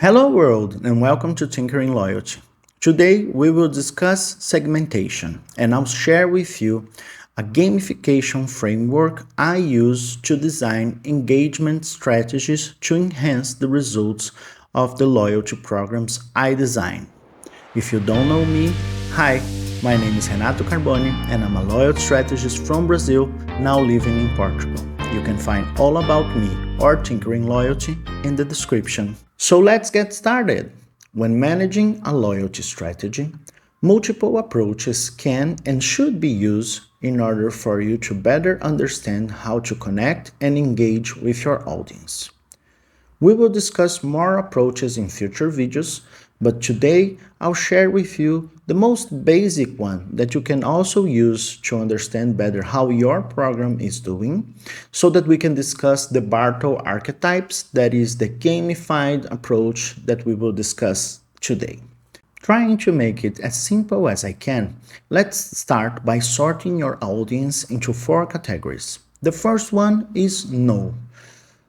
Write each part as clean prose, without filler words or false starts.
Hello world and welcome to Tinkering Loyalty. Today we will discuss segmentation and I'll share with you a gamification framework I use to design engagement strategies to enhance the results of the loyalty programs I design. If you don't know me, hi, my name is Renato Carboni and I'm a loyalty strategist from Brazil, now living in Portugal. You can find all about me or Tinkering Loyalty in the description. So let's get started. When managing a loyalty strategy, multiple approaches can and should be used in order for you to better understand how to connect and engage with your audience. We will discuss more approaches in future videos, but today I'll share with you the most basic one that you can also use to understand better how your program is doing, so that we can discuss the Bartle Archetypes, that is the gamified approach that we will discuss today. Trying to make it as simple as I can, let's start by sorting your audience into 4 categories. The first one is no.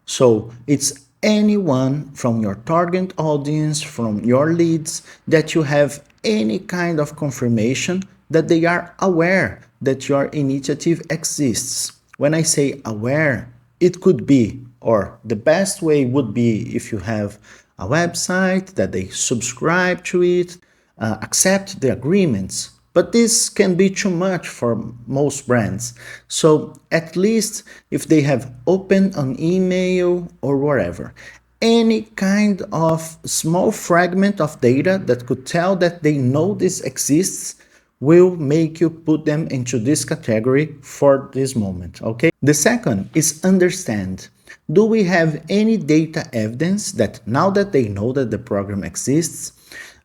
So it's anyone from your target audience, from your leads, that you have any kind of confirmation that they are aware that your initiative exists. When I say aware, it could be, or the best way would be if you have a website, that they subscribe to it, accept the agreements. But this can be too much for most brands. So at least if they have opened an email or whatever, any kind of small fragment of data that could tell that they know this exists will make you put them into this category for this moment, okay? The second is understand. Do we have any data evidence that now that they know that the program exists,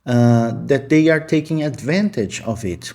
that they are taking advantage of it?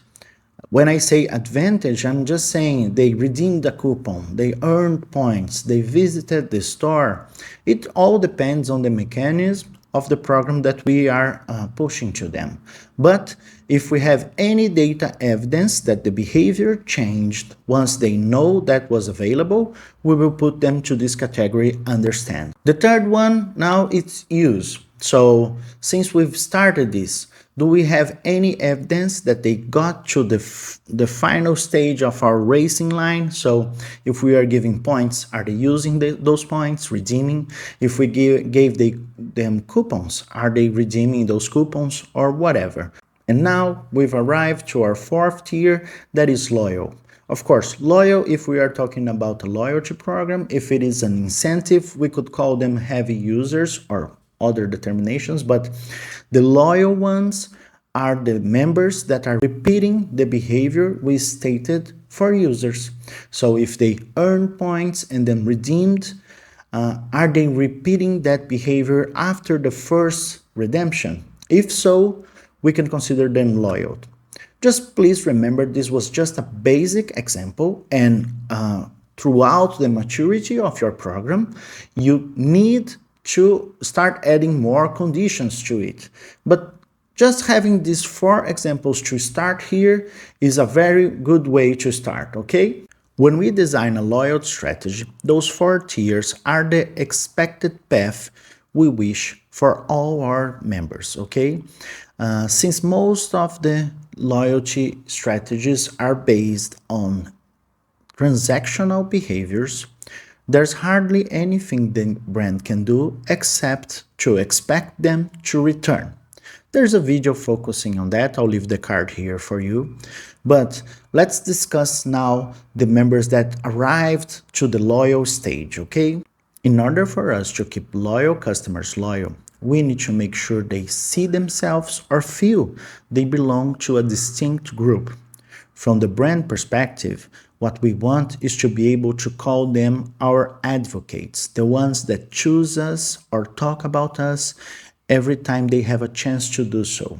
When I say advantage, I'm just saying they redeemed a coupon, they earned points, they visited the store. It all depends on the mechanism of the program that we are pushing to them. But if we have any data evidence that the behavior changed once they know that was available, we will put them to this category, understand. The third one, now it's use. So since we've started this, do we have any evidence that they got to the final stage of our racing line? So if we are giving points, are they using those points, redeeming? If we gave them coupons, are they redeeming those coupons or whatever? And now we've arrived to our 4th tier, that is loyal. Of course, loyal, if we are talking about a loyalty program, if it is an incentive, we could call them heavy users or other determinations, but the loyal ones are the members that are repeating the behavior we stated for users. So if they earn points and then redeemed, are they repeating that behavior after the first redemption? If so, we can consider them loyal. Just please remember this was just a basic example, and throughout the maturity of your program, you need to start adding more conditions to it. But just having these 4 examples to start here is a very good way to start, okay? When we design a loyalty strategy, those 4 tiers are the expected path we wish for all our members, okay? Since most of the loyalty strategies are based on transactional behaviors, there's hardly anything the brand can do except to expect them to return. There's a video focusing on that, I'll leave the card here for you. But let's discuss now the members that arrived to the loyal stage, okay? In order for us to keep loyal customers loyal, we need to make sure they see themselves or feel they belong to a distinct group. From the brand perspective, what we want is to be able to call them our advocates, the ones that choose us or talk about us every time they have a chance to do so.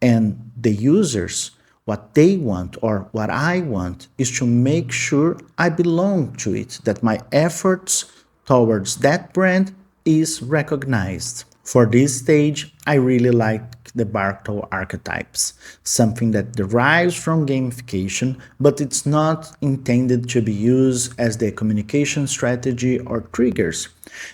And the users, what they want or what I want is to make sure I belong to it, that my efforts towards that brand is recognized. For this stage, I really like the Bartle Archetypes, something that derives from gamification, but it's not intended to be used as the communication strategy or triggers.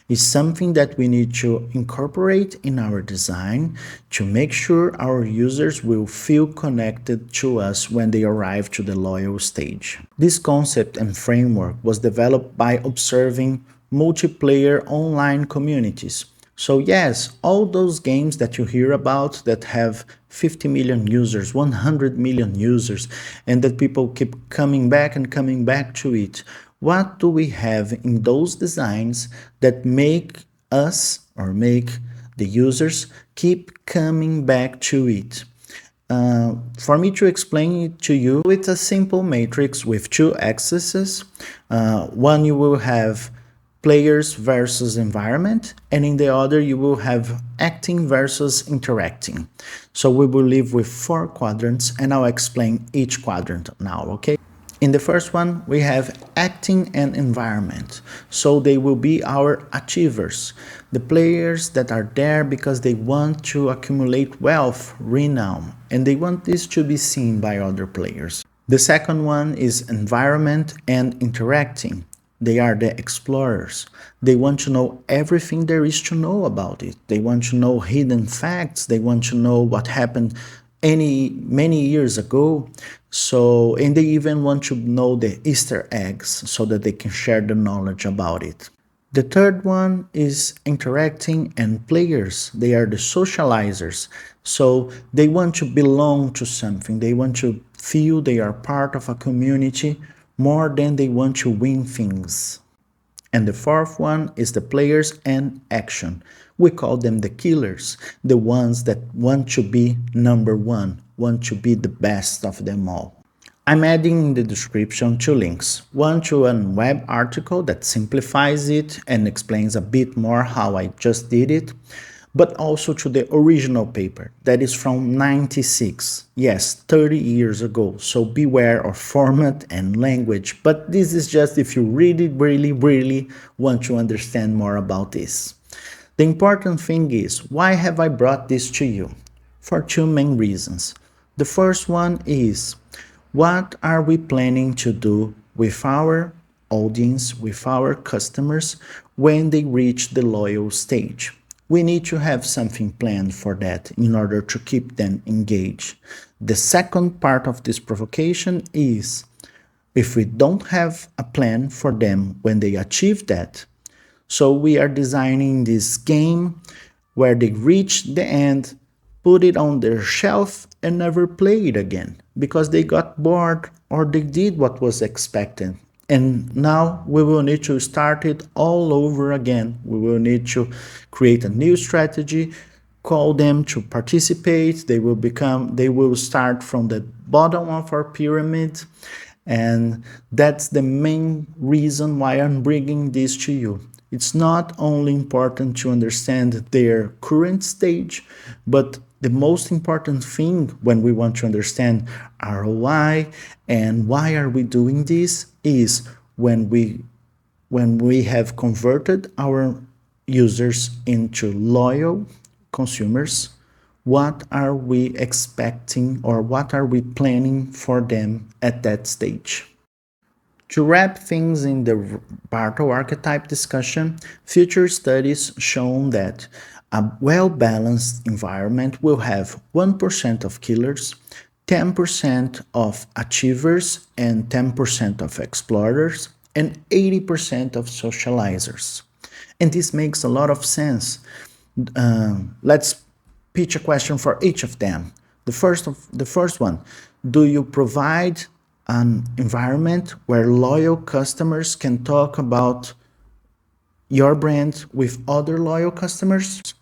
It's something that we need to incorporate in our design to make sure our users will feel connected to us when they arrive to the loyal stage. This concept and framework was developed by observing multiplayer online communities. So yes, all those games that you hear about that have 50 million users, 100 million users, and that people keep coming back and coming back to it. What do we have in those designs that make us or make the users keep coming back to it? For me to explain it to you, it's a simple matrix with two axes. One you will have players versus environment, and in the other you will have acting versus interacting. So we will live with 4 quadrants, and I'll explain each quadrant now, okay? In the first one, we have acting and environment. So they will be our achievers, the players that are there because they want to accumulate wealth, renown, and they want this to be seen by other players. The second one is environment and interacting. They are the explorers. They want to know everything there is to know about it. They want to know hidden facts. They want to know what happened many years ago. So, and they even want to know the Easter eggs so that they can share the knowledge about it. The third one is interacting and players. They are the socializers. So they want to belong to something. They want to feel they are part of a community more than they want to win things. And the fourth one is the players and action. We call them the killers, the ones that want to be number one, want to be the best of them all. I'm adding in the description 2 links, one to a web article that simplifies it and explains a bit more how I just did it, but also to the original paper that is from 96, yes, 30 years ago, so beware of format and language, but this is just if you really want to understand more about this. The important thing is, why have I brought this to you? For 2 main reasons. The first one is, what are we planning to do with our audience, with our customers, when they reach the loyal stage? We need to have something planned for that in order to keep them engaged. The second part of this provocation is, if we don't have a plan for them when they achieve that, so we are designing this game where they reach the end, put it on their shelf, and never play it again because they got bored or they did what was expected. And now we will need to start it all over again. We will need to create a new strategy, call them to participate. They will start from the bottom of our pyramid. And that's the main reason why I'm bringing this to you. It's not only important to understand their current stage, but the most important thing when we want to understand ROI and why are we doing this is when we have converted our users into loyal consumers, what are we expecting or what are we planning for them at that stage? To wrap things in the Bartle archetype discussion, future studies shown that a well-balanced environment will have 1% of killers, 10% of achievers, and 10% of explorers, and 80% of socializers. And this makes a lot of sense. Let's pitch a question for each of them. The first one, do you provide an environment where loyal customers can talk about your brand with other loyal customers?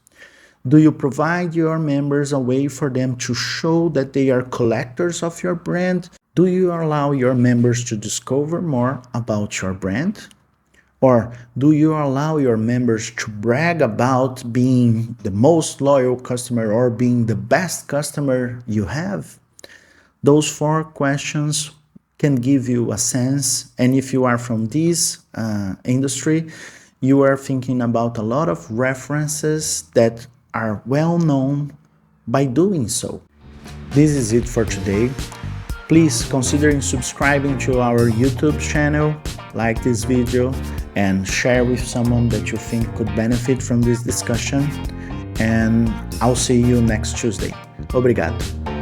Do you provide your members a way for them to show that they are collectors of your brand? Do you allow your members to discover more about your brand? Or do you allow your members to brag about being the most loyal customer or being the best customer you have? Those 4 questions can give you a sense, and if you are from this industry, you are thinking about a lot of references that are well known by doing so. This is it for today. Please consider subscribing to our YouTube channel, like this video, and share with someone that you think could benefit from this discussion. And I'll see you next Tuesday. Obrigado.